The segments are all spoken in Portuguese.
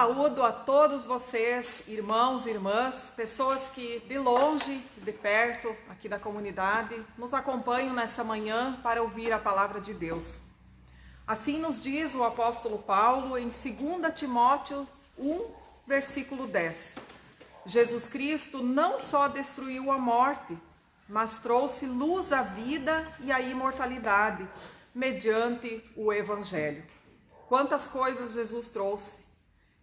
Saúdo a todos vocês, irmãos e irmãs, pessoas que de longe, de perto, aqui da comunidade, nos acompanham nessa manhã para ouvir a palavra de Deus. Assim nos diz o apóstolo Paulo em 2 Timóteo 1, versículo 10. Jesus Cristo não só destruiu a morte, mas trouxe luz à vida e à imortalidade, mediante o Evangelho. Quantas coisas Jesus trouxe!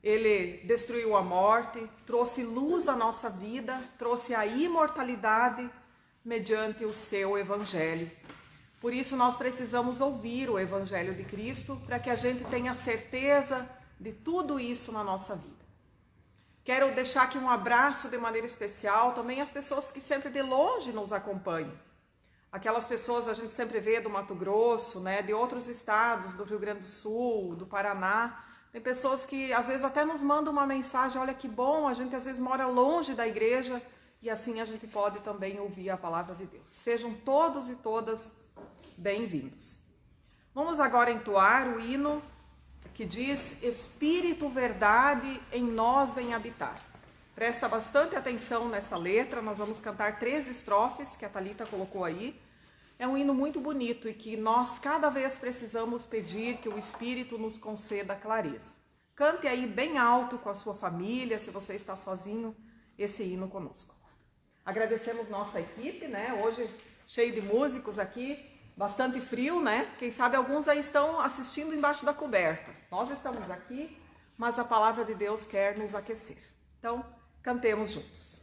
Ele destruiu a morte, trouxe luz à nossa vida, trouxe a imortalidade mediante o seu Evangelho. Por isso nós precisamos ouvir o Evangelho de Cristo para que a gente tenha certeza de tudo isso na nossa vida. Quero deixar aqui um abraço de maneira especial também às pessoas que sempre de longe nos acompanham. Aquelas pessoas a gente sempre vê do Mato Grosso, né, de outros estados, do Rio Grande do Sul, do Paraná. Tem pessoas que às vezes até nos mandam uma mensagem, olha que bom, a gente às vezes mora longe da igreja e assim a gente pode também ouvir a palavra de Deus. Sejam todos e todas bem-vindos. Vamos agora entoar o hino que diz: Espírito, verdade, em nós vem habitar. Presta bastante atenção nessa letra, nós vamos cantar 3 estrofes que a Thalita colocou aí. É um hino muito bonito e que nós cada vez precisamos pedir que o Espírito nos conceda clareza. Cante aí bem alto com a sua família, se você está sozinho, esse hino conosco. Agradecemos nossa equipe, né? Hoje cheio de músicos aqui, bastante frio, né? Quem sabe alguns aí estão assistindo embaixo da coberta. Nós estamos aqui, mas a palavra de Deus quer nos aquecer. Então, cantemos juntos.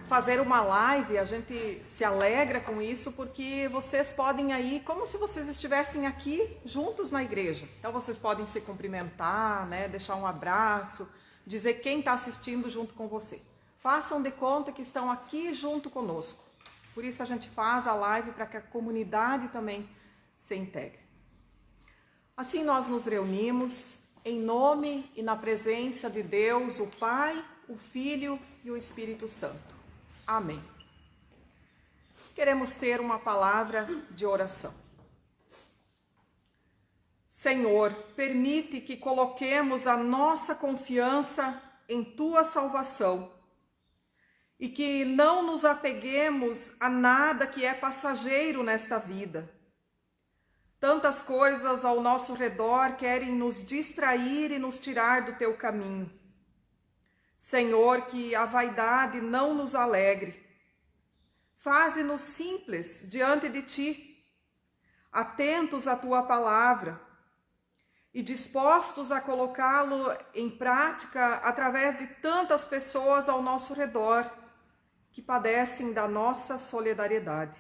Fazer uma live, a gente se alegra com isso porque vocês podem aí, como se vocês estivessem aqui juntos na igreja. Então vocês podem se cumprimentar, né, deixar um abraço, dizer quem está assistindo junto com você. Façam de conta que estão aqui junto conosco. Por isso a gente faz a live para que a comunidade também se integre. Assim nós nos reunimos em nome e na presença de Deus, o Pai, o Filho e o Espírito Santo. Amém. Queremos ter uma palavra de oração. Senhor, permite que coloquemos a nossa confiança em Tua salvação e que não nos apeguemos a nada que é passageiro nesta vida. Tantas coisas ao nosso redor querem nos distrair e nos tirar do Teu caminho. Senhor, que a vaidade não nos alegre. Faze-nos simples diante de ti, atentos à tua palavra e dispostos a colocá-lo em prática através de tantas pessoas ao nosso redor que padecem da nossa solidariedade.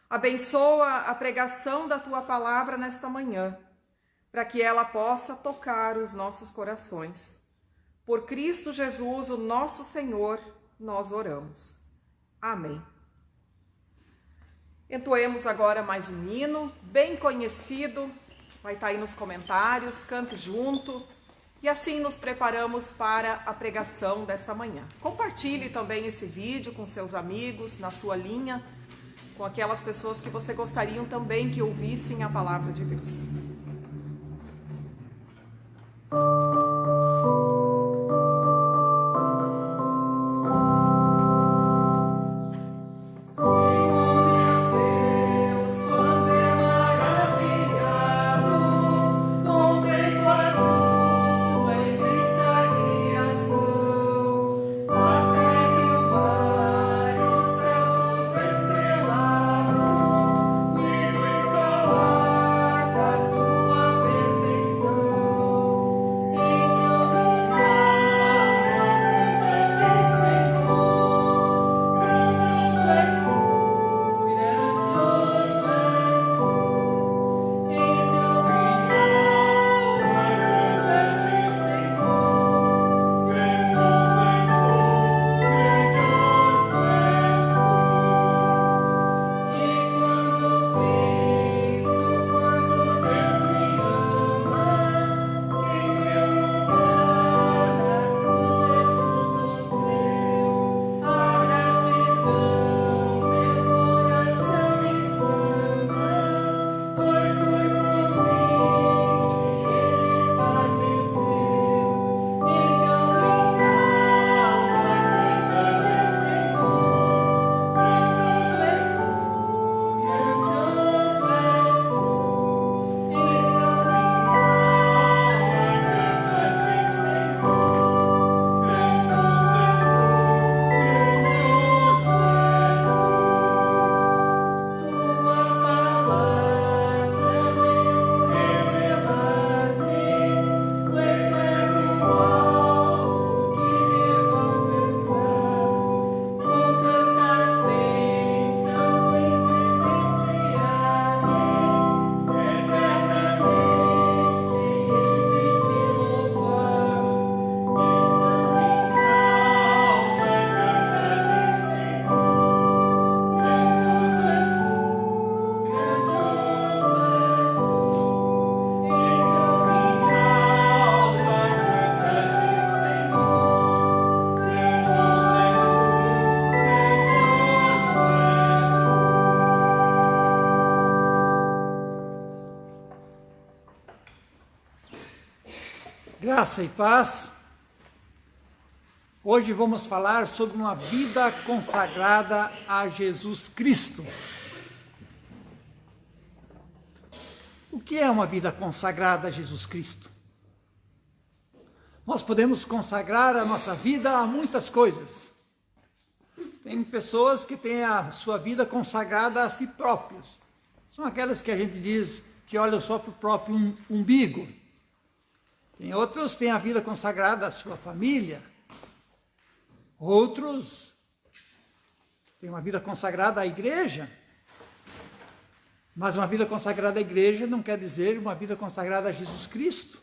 Abençoa a pregação da tua palavra nesta manhã, para que ela possa tocar os nossos corações. Por Cristo Jesus, o nosso Senhor, nós oramos. Amém. Entoemos agora mais um hino, bem conhecido, vai estar aí nos comentários, cante junto, e assim nos preparamos para a pregação desta manhã. Compartilhe também esse vídeo com seus amigos, na sua linha, com aquelas pessoas que você gostaria também que ouvissem a palavra de Deus. Graça e paz. Hoje vamos falar sobre uma vida consagrada a Jesus Cristo. O que é uma vida consagrada a Jesus Cristo? Nós podemos consagrar a nossa vida a muitas coisas. Tem pessoas que têm a sua vida consagrada a si próprios. São aquelas que a gente diz que olham só para o próprio umbigo. Tem outros que têm a vida consagrada à sua família. Outros têm uma vida consagrada à igreja. Mas uma vida consagrada à igreja não quer dizer uma vida consagrada a Jesus Cristo.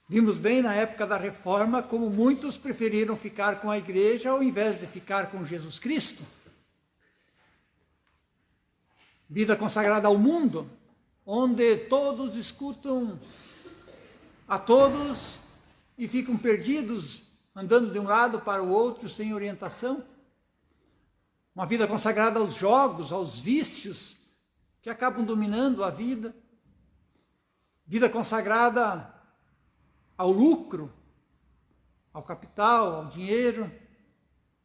Vimos bem na época da Reforma como muitos preferiram ficar com a igreja ao invés de ficar com Jesus Cristo. Vida consagrada ao mundo, onde todos escutam a todos e ficam perdidos, andando de um lado para o outro sem orientação. Uma vida consagrada aos jogos, aos vícios, que acabam dominando a vida. Vida consagrada ao lucro, ao capital, ao dinheiro,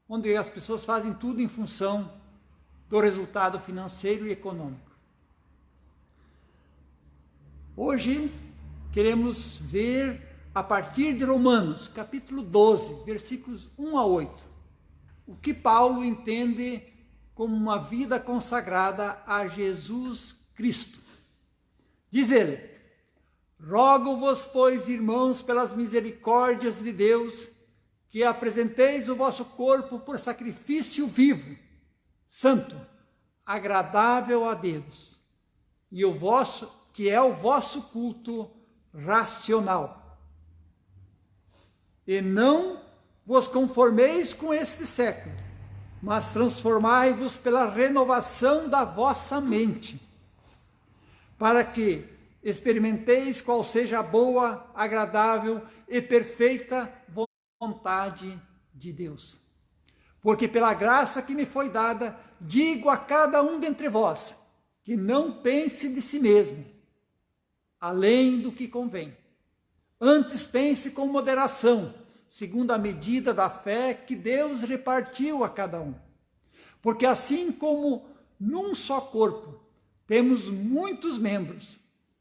onde as pessoas fazem tudo em função do resultado financeiro e econômico. Hoje queremos ver a partir de Romanos, capítulo 12, versículos 1 a 8. o que Paulo entende como uma vida consagrada a Jesus Cristo. Diz ele: rogo-vos, pois, irmãos, pelas misericórdias de Deus, que apresenteis o vosso corpo por sacrifício vivo, santo, agradável a Deus, e o vosso, que é o vosso culto racional. E não vos conformeis com este século, mas transformai-vos pela renovação da vossa mente, para que experimenteis qual seja a boa, agradável e perfeita vontade de Deus. Porque pela graça que me foi dada, digo a cada um dentre vós, que não pense de si mesmo, além do que convém. Antes pense com moderação, segundo a medida da fé que Deus repartiu a cada um. Porque assim como num só corpo temos muitos membros,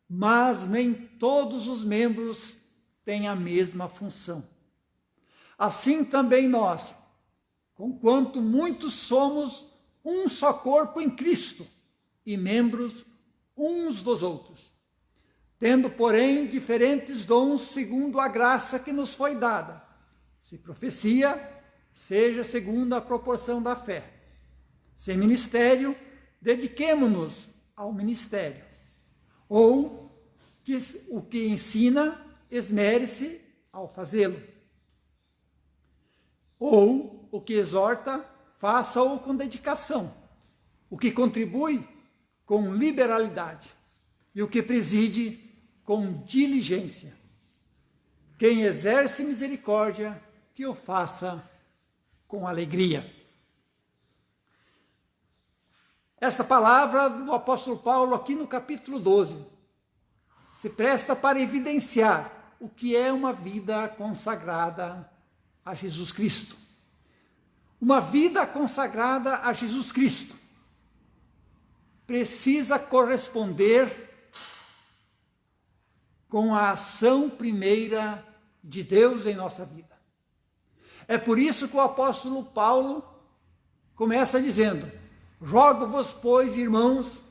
mas nem todos os membros têm a mesma função. Assim também nós, conquanto muitos somos um só corpo em Cristo e membros uns dos outros, tendo, porém, diferentes dons segundo a graça que nos foi dada. Se profecia, seja segundo a proporção da fé. Se ministério, dediquemo-nos ao ministério. Ou que o que ensina, esmere-se ao fazê-lo. Ou o que exorta, faça-o com dedicação. O que contribui, com liberalidade. E o que preside, com diligência. Quem exerce misericórdia, que o faça com alegria. Esta palavra do apóstolo Paulo aqui no capítulo 12 se presta para evidenciar o que é uma vida consagrada a Jesus Cristo. Uma vida consagrada a Jesus Cristo precisa corresponder com a ação primeira de Deus em nossa vida. É por isso que o apóstolo Paulo começa dizendo: rogo-vos, pois, irmãos,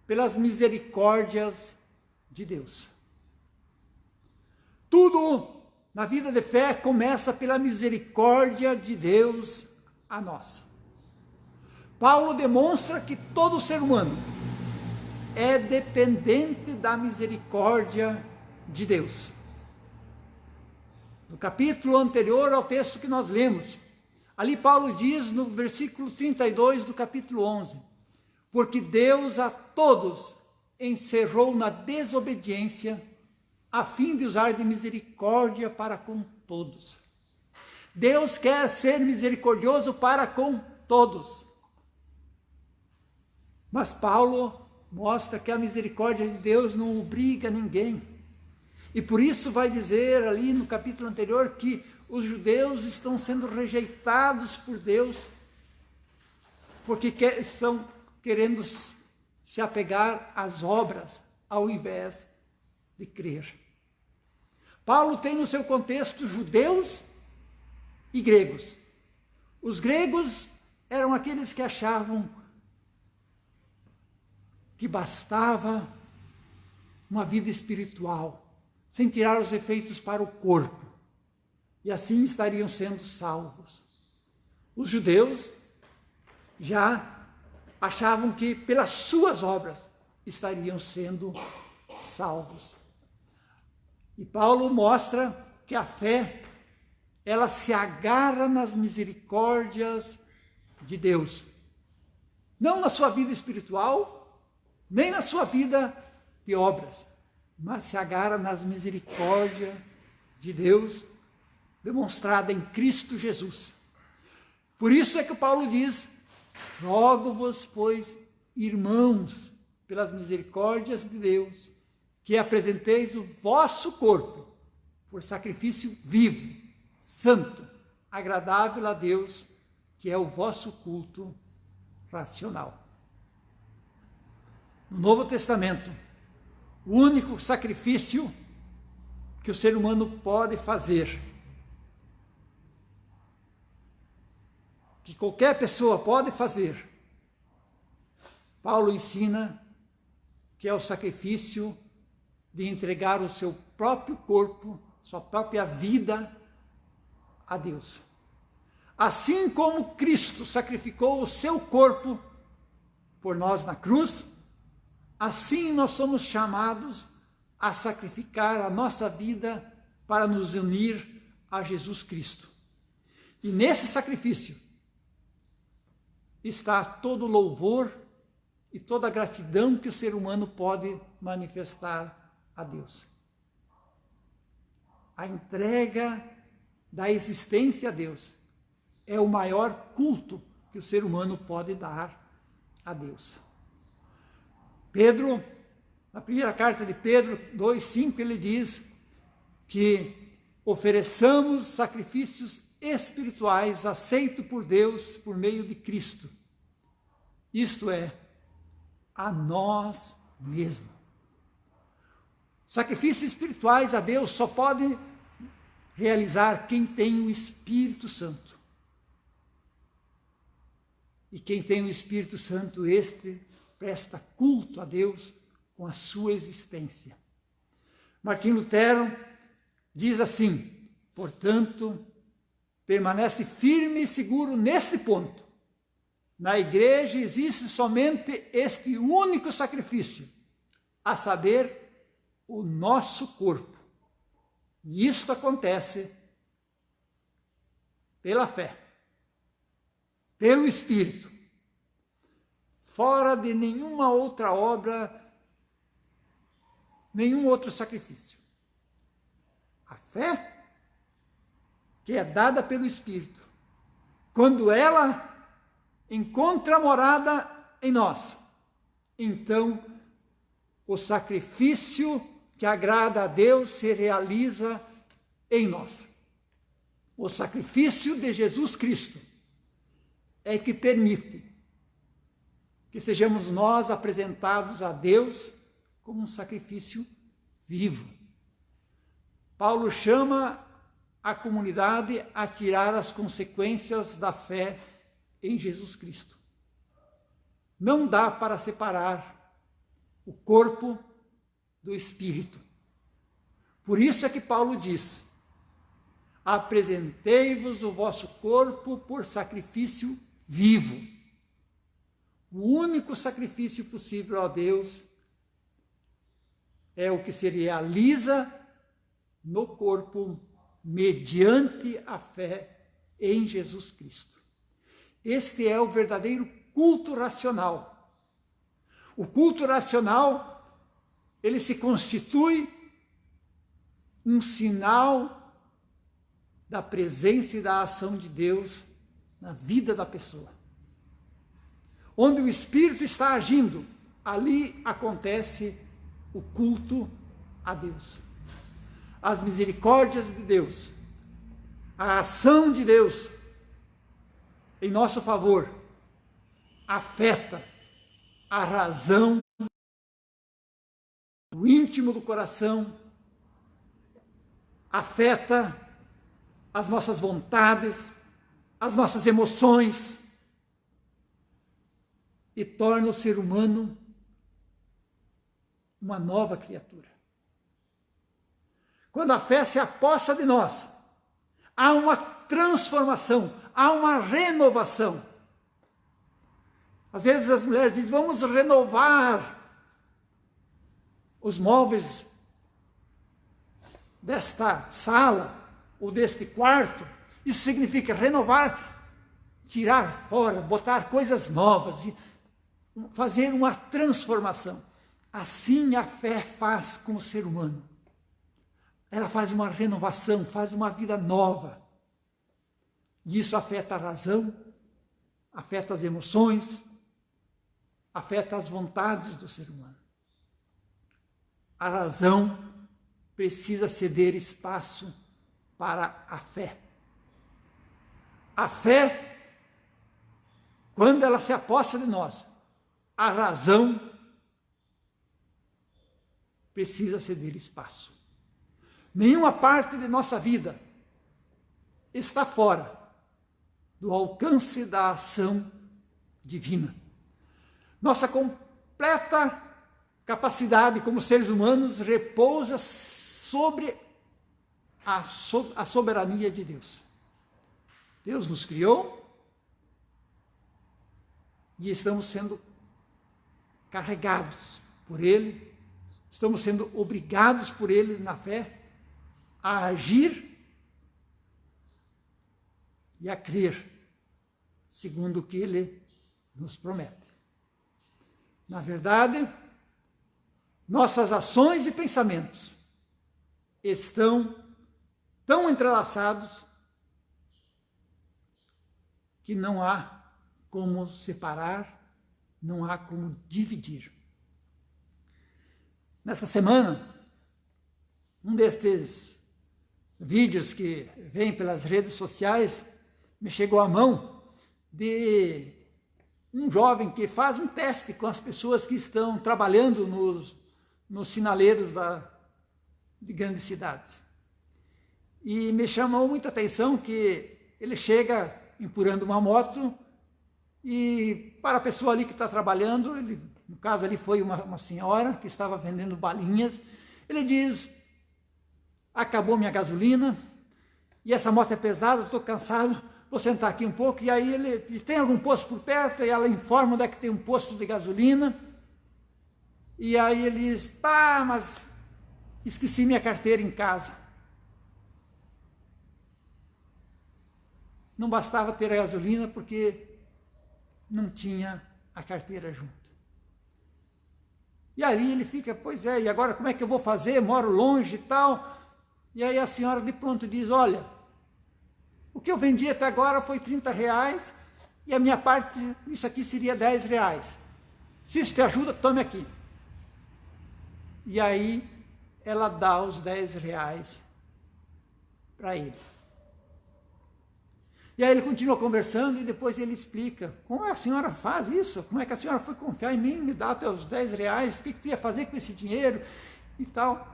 pelas misericórdias de Deus. Tudo na vida de fé começa pela misericórdia de Deus a nós. Paulo demonstra que todo ser humano é dependente da misericórdia de Deus. No capítulo anterior ao texto que nós lemos, ali Paulo diz no versículo 32 do capítulo 11, porque Deus a todos encerrou na desobediência, a fim de usar de misericórdia para com todos. Deus quer ser misericordioso para com todos. Mas Paulo mostra que a misericórdia de Deus não obriga ninguém. E por isso vai dizer ali no capítulo anterior que os judeus estão sendo rejeitados por Deus, porque estão querendo se apegar às obras, ao invés de crer. Paulo tem no seu contexto judeus e gregos. Os gregos eram aqueles que achavam que bastava uma vida espiritual, sem tirar os efeitos para o corpo, e assim estariam sendo salvos. Os judeus já achavam que pelas suas obras estariam sendo salvos. E Paulo mostra que a fé, ela se agarra nas misericórdias de Deus. Não na sua vida espiritual, nem na sua vida de obras, mas se agarra nas misericórdias de Deus, demonstrada em Cristo Jesus. Por isso é que Paulo diz: rogo-vos, pois, irmãos, pelas misericórdias de Deus, que apresenteis o vosso corpo por sacrifício vivo, santo, agradável a Deus, que é o vosso culto racional. No Novo Testamento, o único sacrifício que o ser humano pode fazer que qualquer pessoa pode fazer, Paulo ensina que é o sacrifício de entregar o seu próprio corpo, sua própria vida a Deus. Assim como Cristo sacrificou o seu corpo por nós na cruz, assim nós somos chamados a sacrificar a nossa vida para nos unir a Jesus Cristo. E nesse sacrifício está todo o louvor e toda a gratidão que o ser humano pode manifestar a Deus. A entrega da existência a Deus é o maior culto que o ser humano pode dar a Deus. Pedro, na primeira carta de Pedro 2,5, ele diz que ofereçamos sacrifícios espirituais aceitos por Deus por meio de Cristo. Isto é, a nós mesmos. Sacrifícios espirituais a Deus só pode realizar quem tem o Espírito Santo. E quem tem o Espírito Santo, este presta culto a Deus com a sua existência. Martim Lutero diz assim: portanto, permanece firme e seguro neste ponto. Na igreja existe somente este único sacrifício, a saber, o nosso corpo. E isto acontece pela fé, pelo Espírito, fora de nenhuma outra obra, nenhum outro sacrifício. A fé, que é dada pelo Espírito, quando ela encontra morada em nós, então o sacrifício que agrada a Deus se realiza em nós. O sacrifício de Jesus Cristo é que permite que sejamos nós apresentados a Deus como um sacrifício vivo. Paulo chama a comunidade a tirar as consequências da fé em Jesus Cristo. Não dá para separar o corpo do espírito. Por isso é que Paulo diz: apresentei-vos o vosso corpo por sacrifício vivo. O único sacrifício possível a Deus é o que se realiza no corpo mediante a fé em Jesus Cristo. Este é o verdadeiro culto racional. O culto racional, ele se constitui um sinal da presença e da ação de Deus na vida da pessoa. Onde o Espírito está agindo, ali acontece o culto a Deus. As misericórdias de Deus, a ação de Deus em nosso favor, afeta a razão, o íntimo do coração, afeta as nossas vontades, as nossas emoções, e torna o ser humano uma nova criatura. Quando a fé se apossa de nós, há uma transformação, há uma renovação. Às vezes as mulheres dizem: vamos renovar os móveis desta sala ou deste quarto. Isso significa renovar, tirar fora, botar coisas novas e fazer uma transformação. Assim a fé faz com o ser humano. Ela faz uma renovação, faz uma vida nova. E isso afeta a razão, afeta as emoções, afeta as vontades do ser humano. A razão precisa ceder espaço para a fé. A fé, quando ela se aposta de nós, a razão precisa ceder espaço. Nenhuma parte de nossa vida está fora do alcance da ação divina. Nossa completa capacidade como seres humanos repousa sobre a soberania de Deus. Deus nos criou e estamos sendo carregados por Ele, estamos sendo obrigados por Ele na fé a agir e a crer segundo o que Ele nos promete. Na verdade, nossas ações e pensamentos estão tão entrelaçados que não há como separar, não há como dividir. Nessa semana, um destes vídeos que vem pelas redes sociais me chegou à mão de um jovem que faz um teste com as pessoas que estão trabalhando nos sinaleiros de grandes cidades. E me chamou muita atenção que ele chega empurrando uma moto e para a pessoa ali que está trabalhando, no caso ali foi uma senhora que estava vendendo balinhas, ele diz: acabou minha gasolina e essa moto é pesada, estou cansado, vou sentar aqui um pouco. E aí ele tem algum posto por perto, e ela informa onde é que tem um posto de gasolina. E aí ele diz: pá, mas esqueci minha carteira em casa. Não bastava ter a gasolina porque não tinha a carteira junto. E aí ele fica: pois é, e agora como é que eu vou fazer? Moro longe e tal. E aí a senhora de pronto diz: olha, o que eu vendi até agora foi R$30 e a minha parte disso aqui seria R$10. Se isso te ajuda, tome aqui. E aí ela dá os R$10 para ele. E aí ele continua conversando e depois ele explica: como a senhora faz isso? Como é que a senhora foi confiar em mim, me dá até os R$10? O que tu ia fazer com esse dinheiro? E tal.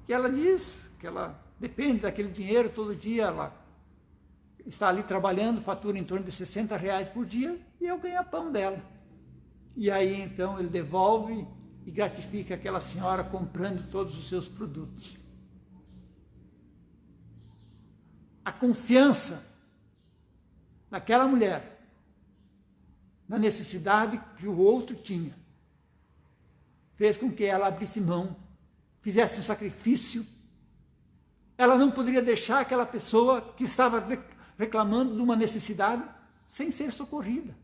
E ela diz que ela depende daquele dinheiro, todo dia ela está ali trabalhando, fatura em torno de R$60 por dia e é o ganha-pão dela. E aí então ele devolve e gratifica aquela senhora comprando todos os seus produtos. A confiança daquela mulher na necessidade que o outro tinha fez com que ela abrisse mão, fizesse um sacrifício. Ela não poderia deixar aquela pessoa que estava reclamando de uma necessidade sem ser socorrida.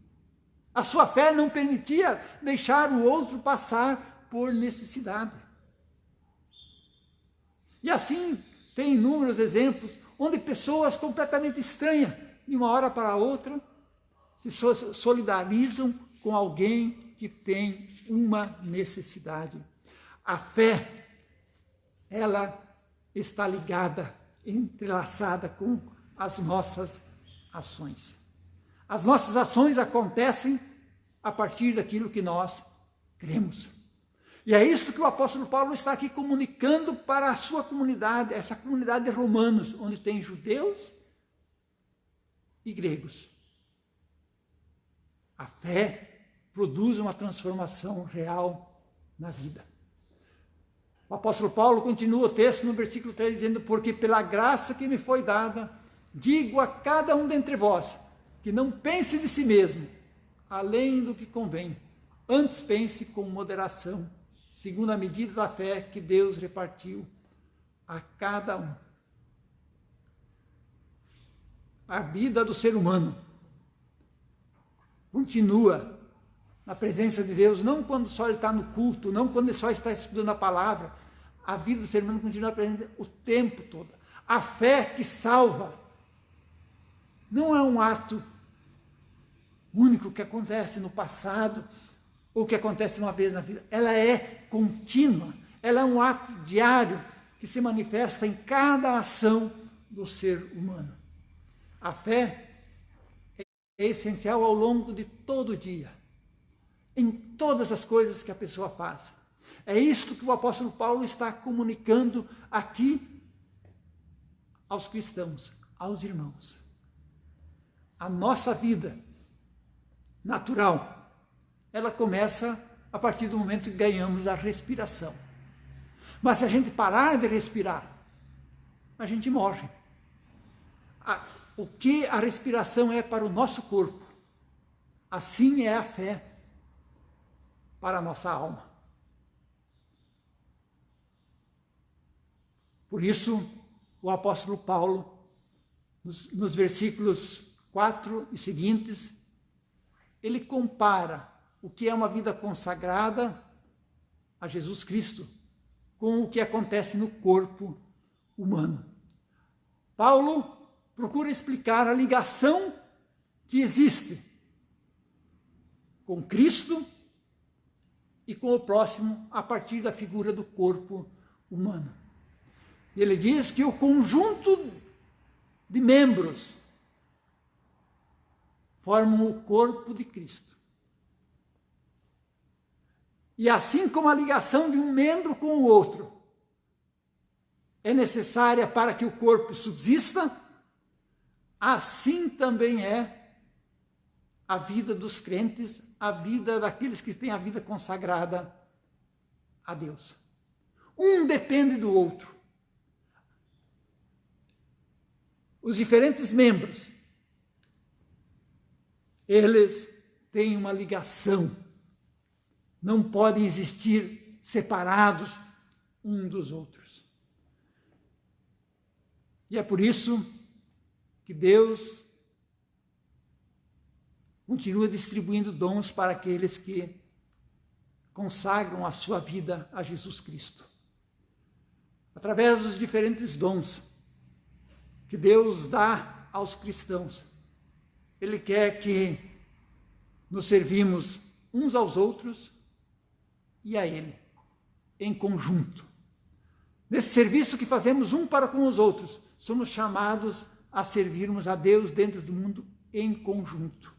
A sua fé não permitia deixar o outro passar por necessidade. E assim tem inúmeros exemplos onde pessoas completamente estranhas, de uma hora para a outra, se solidarizam com alguém que tem uma necessidade. A fé, ela está ligada, entrelaçada com as nossas ações. As nossas ações acontecem a partir daquilo que nós cremos. E é isso que o apóstolo Paulo está aqui comunicando para a sua comunidade, essa comunidade de romanos, onde tem judeus e gregos. A fé produz uma transformação real na vida. O apóstolo Paulo continua o texto no versículo 3 dizendo: porque pela graça que me foi dada, digo a cada um dentre vós, que não pense de si mesmo, além do que convém, antes pense com moderação, segundo a medida da fé que Deus repartiu a cada um. A vida do ser humano continua na presença de Deus, não quando só ele está no culto, não quando ele só está estudando a palavra. A vida do ser humano continua presente o tempo todo. A fé que salva não é um ato único que acontece no passado ou que acontece uma vez na vida. Ela é contínua, ela é um ato diário que se manifesta em cada ação do ser humano. A fé é essencial ao longo de todo o dia, em todas as coisas que a pessoa faz. É isto que o apóstolo Paulo está comunicando aqui aos cristãos, aos irmãos. a nossa vida natural, ela começa a partir do momento que ganhamos a respiração. Mas se a gente parar de respirar, a gente morre. O que a respiração é para o nosso corpo, assim é a fé para a nossa alma. Por isso, o apóstolo Paulo, nos versículos 4 e seguintes, ele compara o que é uma vida consagrada a Jesus Cristo com o que acontece no corpo humano. Paulo procura explicar a ligação que existe com Cristo e com o próximo a partir da figura do corpo humano. E ele diz que o conjunto de membros formam o corpo de Cristo. E assim como a ligação de um membro com o outro é necessária para que o corpo subsista, assim também é a vida dos crentes, a vida daqueles que têm a vida consagrada a Deus. Um depende do outro. Os diferentes membros, eles têm uma ligação. Não podem existir separados um dos outros. E é por isso que Deus continua distribuindo dons para aqueles que consagram a sua vida a Jesus Cristo. Através dos diferentes dons que Deus dá aos cristãos, Ele quer que nos servimos uns aos outros e a Ele, em conjunto. Nesse serviço que fazemos um para com os outros, somos chamados a servirmos a Deus dentro do mundo em conjunto.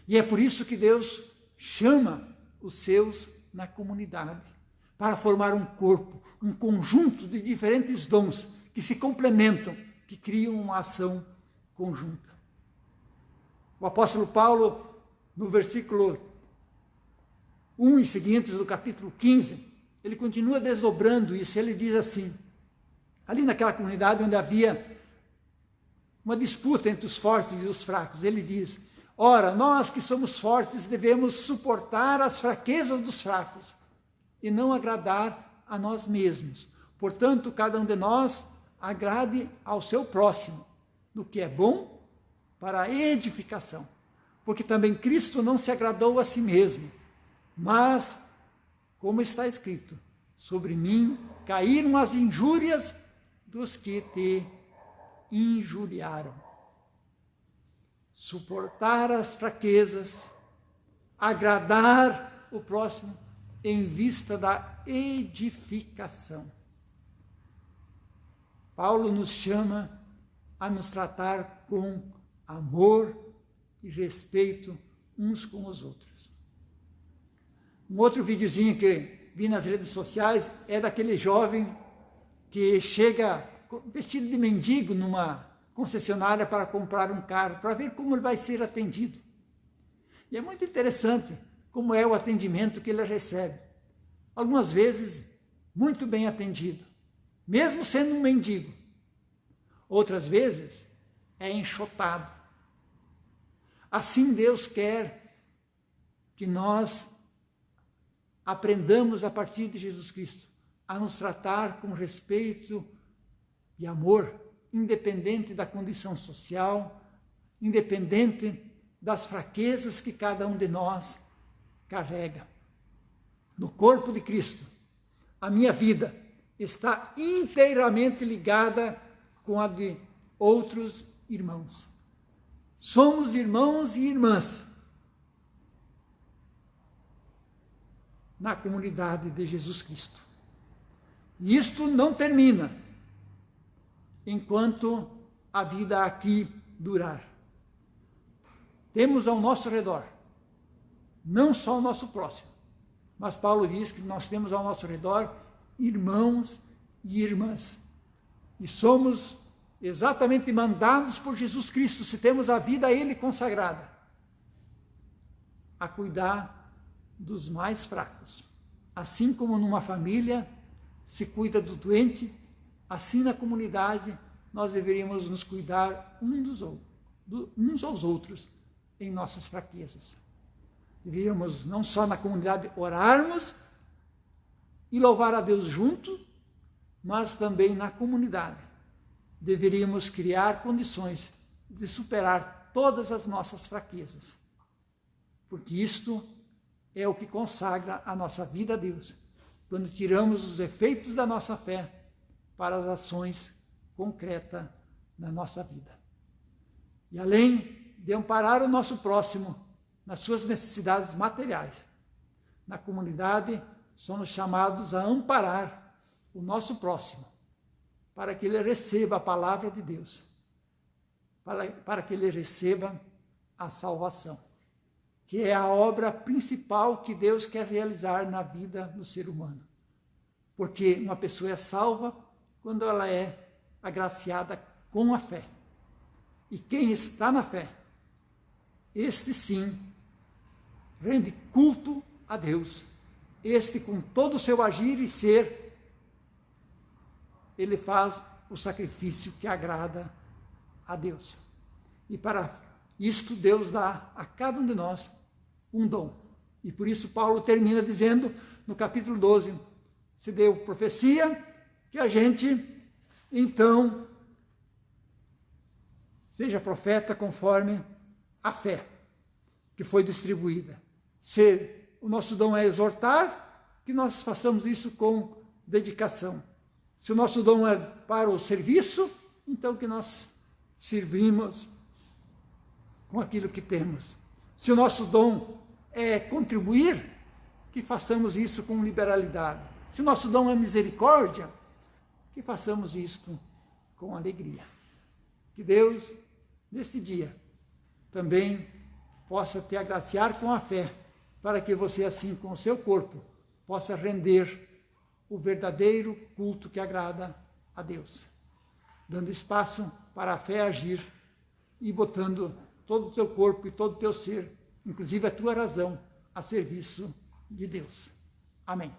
E é por isso que Deus chama os seus na comunidade, para formar um corpo, um conjunto de diferentes dons que se complementam, que criam uma ação conjunta. O apóstolo Paulo, no versículo 1 e seguintes do capítulo 15, ele continua desdobrando isso. Ele diz assim, ali naquela comunidade onde havia uma disputa entre os fortes e os fracos, ele diz: ora, nós que somos fortes devemos suportar as fraquezas dos fracos e não agradar a nós mesmos. Portanto, cada um de nós agrade ao seu próximo, no que é bom para a edificação. Porque também Cristo não se agradou a si mesmo, mas, como está escrito, sobre mim caíram as injúrias dos que te injuriaram. Suportar as fraquezas, agradar o próximo em vista da edificação. Paulo nos chama a nos tratar com amor e respeito uns com os outros. Um outro videozinho que vi nas redes sociais é daquele jovem que chega vestido de mendigo numa concessionária para comprar um carro, para ver como ele vai ser atendido. E é muito interessante como é o atendimento que ele recebe. Algumas vezes, muito bem atendido, mesmo sendo um mendigo. Outras vezes, é enxotado. Assim Deus quer que nós aprendamos a partir de Jesus Cristo a nos tratar com respeito e amor, independente da condição social, independente das fraquezas que cada um de nós carrega. No corpo de Cristo, a minha vida está inteiramente ligada com a de outros irmãos. Somos irmãos e irmãs na comunidade de Jesus Cristo. E isto não termina enquanto a vida aqui durar. Temos ao nosso redor, não só o nosso próximo, mas Paulo diz que nós temos ao nosso redor irmãos e irmãs. E somos exatamente mandados por Jesus Cristo, se temos a vida a Ele consagrada, a cuidar dos mais fracos. Assim como numa família se cuida do doente, assim na comunidade nós deveríamos nos cuidar uns aos outros em nossas fraquezas. Deveríamos não só na comunidade orarmos e louvar a Deus junto, mas também na comunidade. Deveríamos criar condições de superar todas as nossas fraquezas, porque isto é o que consagra a nossa vida a Deus, quando tiramos os efeitos da nossa fé para as ações concretas na nossa vida. E além de amparar o nosso próximo nas suas necessidades materiais, na comunidade somos chamados a amparar o nosso próximo, para que ele receba a palavra de Deus, para que ele receba a salvação, que é a obra principal que Deus quer realizar na vida do ser humano. Porque uma pessoa é salva quando ela é agraciada com a fé. E quem está na fé, este sim, rende culto a Deus. Este, com todo o seu agir e ser, ele faz o sacrifício que agrada a Deus. E para isto Deus dá a cada um de nós um dom. E por isso Paulo termina dizendo, no capítulo 12, se deu profecia, que a gente, então, seja profeta conforme a fé que foi distribuída. Se o nosso dom é exortar, que nós façamos isso com dedicação. Se o nosso dom é para o serviço, então que nós servimos com aquilo que temos. Se o nosso dom é contribuir, que façamos isso com liberalidade. Se o nosso dom é misericórdia, que façamos isto com alegria. Que Deus, neste dia, também possa te agraciar com a fé, para que você, assim, com o seu corpo, possa render o verdadeiro culto que agrada a Deus, dando espaço para a fé agir e botando todo o teu corpo e todo o teu ser, inclusive a tua razão, a serviço de Deus. Amém.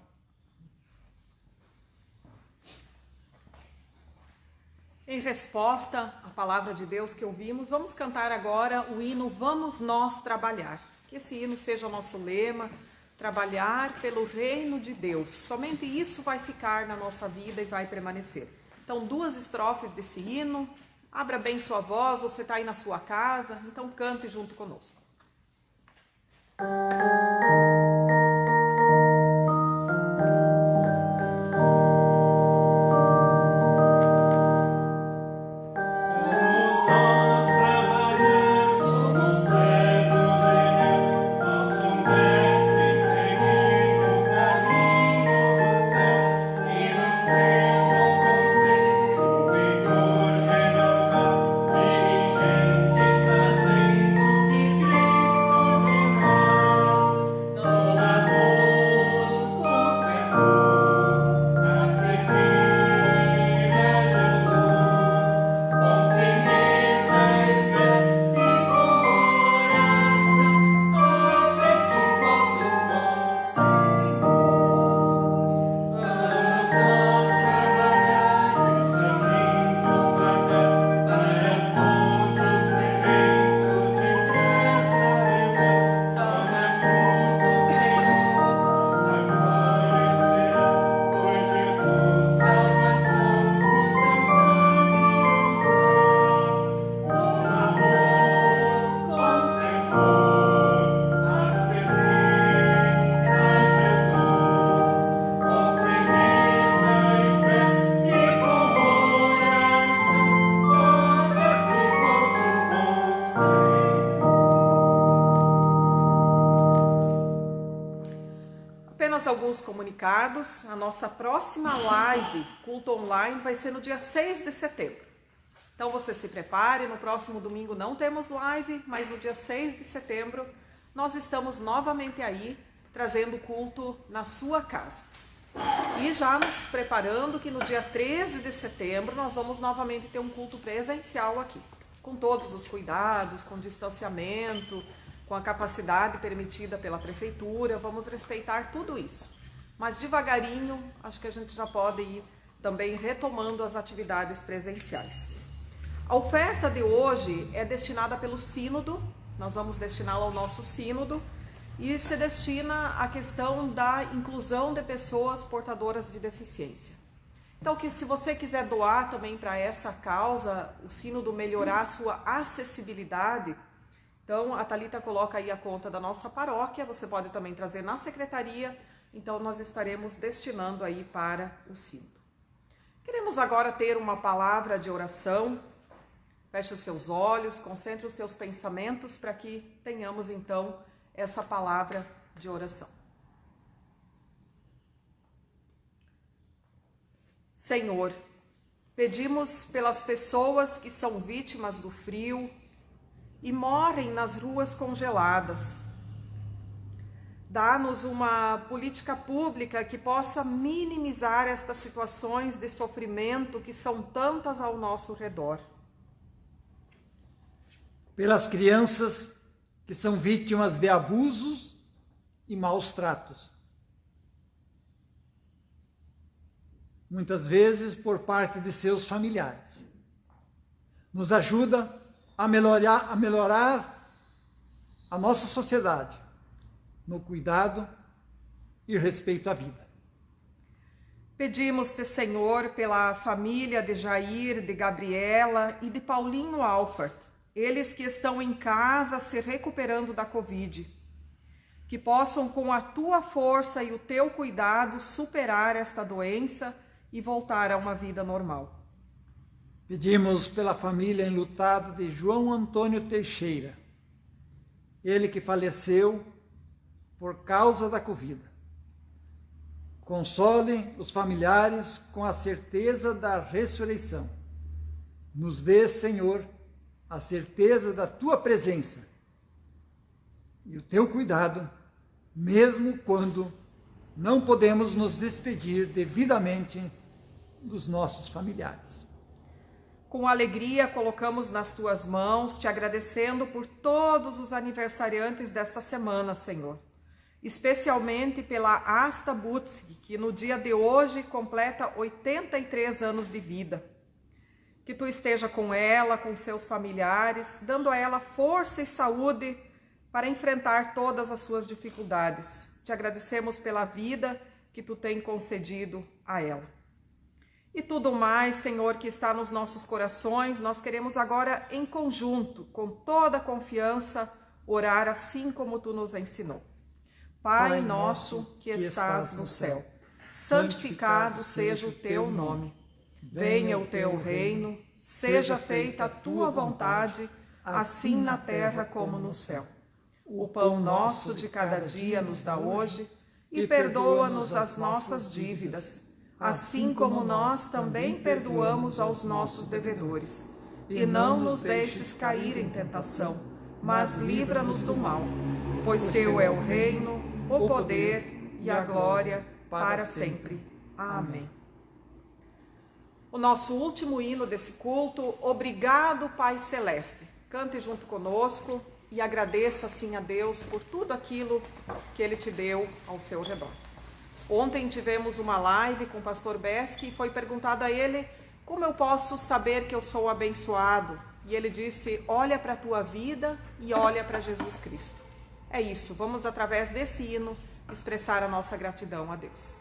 Em resposta à palavra de Deus que ouvimos, vamos cantar agora o hino Vamos Nós Trabalhar. Que esse hino seja o nosso lema, trabalhar pelo reino de Deus. Somente isso vai ficar na nossa vida e vai permanecer. Então, 2 estrofes desse hino. Abra bem sua voz, você está aí na sua casa, então cante junto conosco. Alguns comunicados. A nossa próxima live, culto online, vai ser no dia 6 de setembro. Então você se prepare, no próximo domingo não temos live, mas no dia 6 de setembro nós estamos novamente aí, trazendo culto na sua casa. E já nos preparando que no dia 13 de setembro nós vamos novamente ter um culto presencial aqui, com todos os cuidados, com distanciamento, com a capacidade permitida pela prefeitura, vamos respeitar tudo isso. Mas devagarinho, acho que a gente já pode ir também retomando as atividades presenciais. A oferta de hoje é destinada pelo sínodo, nós vamos destiná-la ao nosso sínodo, e se destina à questão da inclusão de pessoas portadoras de deficiência. Então, que se você quiser doar também para essa causa, o sínodo melhorar a sua acessibilidade, então a Thalita coloca aí a conta da nossa paróquia, você pode também trazer na secretaria, então nós estaremos destinando aí para o sínodo. Queremos agora ter uma palavra de oração. Feche os seus olhos, concentre os seus pensamentos para que tenhamos então essa palavra de oração. Senhor, pedimos pelas pessoas que são vítimas do frio e morrem nas ruas congeladas. Dá-nos uma política pública que possa minimizar estas situações de sofrimento que são tantas ao nosso redor. Pelas crianças que são vítimas de abusos e maus tratos. Muitas vezes por parte de seus familiares. Nos ajuda a melhorar a nossa sociedade no cuidado e respeito à vida. Pedimos-te, Senhor, pela família de Jair, de Gabriela e de Paulinho Alfart, eles que estão em casa se recuperando da Covid, que possam com a tua força e o teu cuidado superar esta doença e voltar a uma vida normal. Pedimos pela família enlutada de João Antônio Teixeira, ele que faleceu por causa da Covid. Console os familiares com a certeza da ressurreição. Nos dê, Senhor, a certeza da tua presença e o teu cuidado, mesmo quando não podemos nos despedir devidamente dos nossos familiares. Com alegria colocamos nas tuas mãos, te agradecendo por todos os aniversariantes desta semana, Senhor. Especialmente pela Asta Butzig, que no dia de hoje completa 83 anos de vida. Que tu esteja com ela, com seus familiares, dando a ela força e saúde para enfrentar todas as suas dificuldades. Te agradecemos pela vida que tu tem concedido a ela. E tudo mais, Senhor, que está nos nossos corações, nós queremos agora em conjunto, com toda a confiança, orar assim como tu nos ensinou. Pai nosso que estás no céu, santificado seja o teu nome. Venha o teu reino, seja feita a tua vontade, assim na terra como no céu. O pão nosso de cada dia nos dá hoje e perdoa-nos as nossas dívidas, assim como nós também perdoamos aos nossos devedores. E não nos deixes cair em tentação, mas livra-nos do mal, pois teu é o reino, o poder e a glória para sempre. Amém. O nosso último hino desse culto, Obrigado, Pai Celeste. Cante junto conosco e agradeça assim a Deus por tudo aquilo que Ele te deu ao seu redor. Ontem tivemos uma live com o pastor Beschi e foi perguntado a ele como eu posso saber que eu sou abençoado. E ele disse, olha para a tua vida e olha para Jesus Cristo. É isso, vamos através desse hino expressar a nossa gratidão a Deus.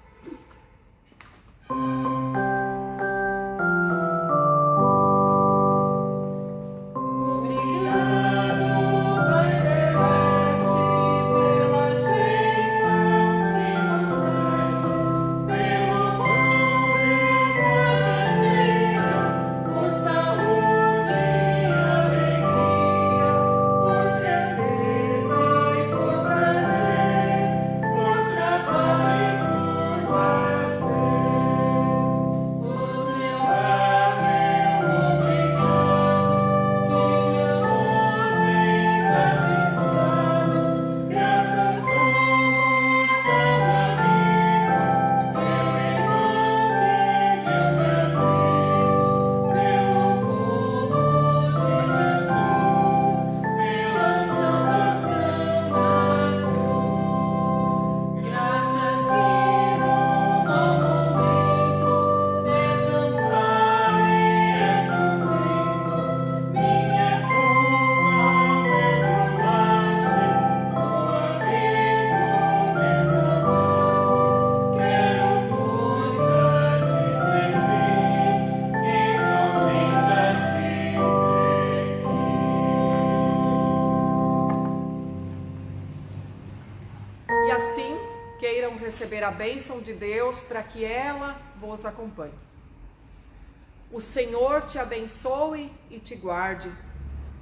e assim queiram receber a bênção de Deus para que ela vos acompanhe. O Senhor te abençoe e te guarde.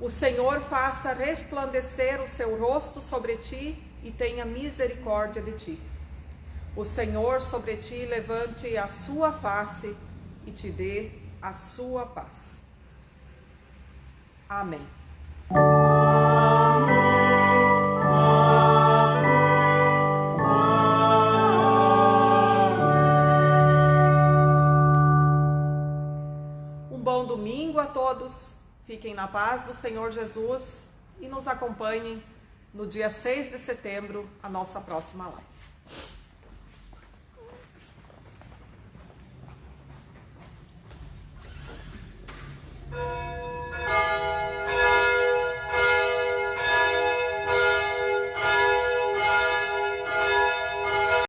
O Senhor faça resplandecer o seu rosto sobre ti e tenha misericórdia de ti. O Senhor sobre ti levante a sua face e te dê a sua paz. Amém. Um bom domingo a todos. Fiquem na paz do Senhor Jesus e nos acompanhem no dia 6 de setembro, a nossa próxima live.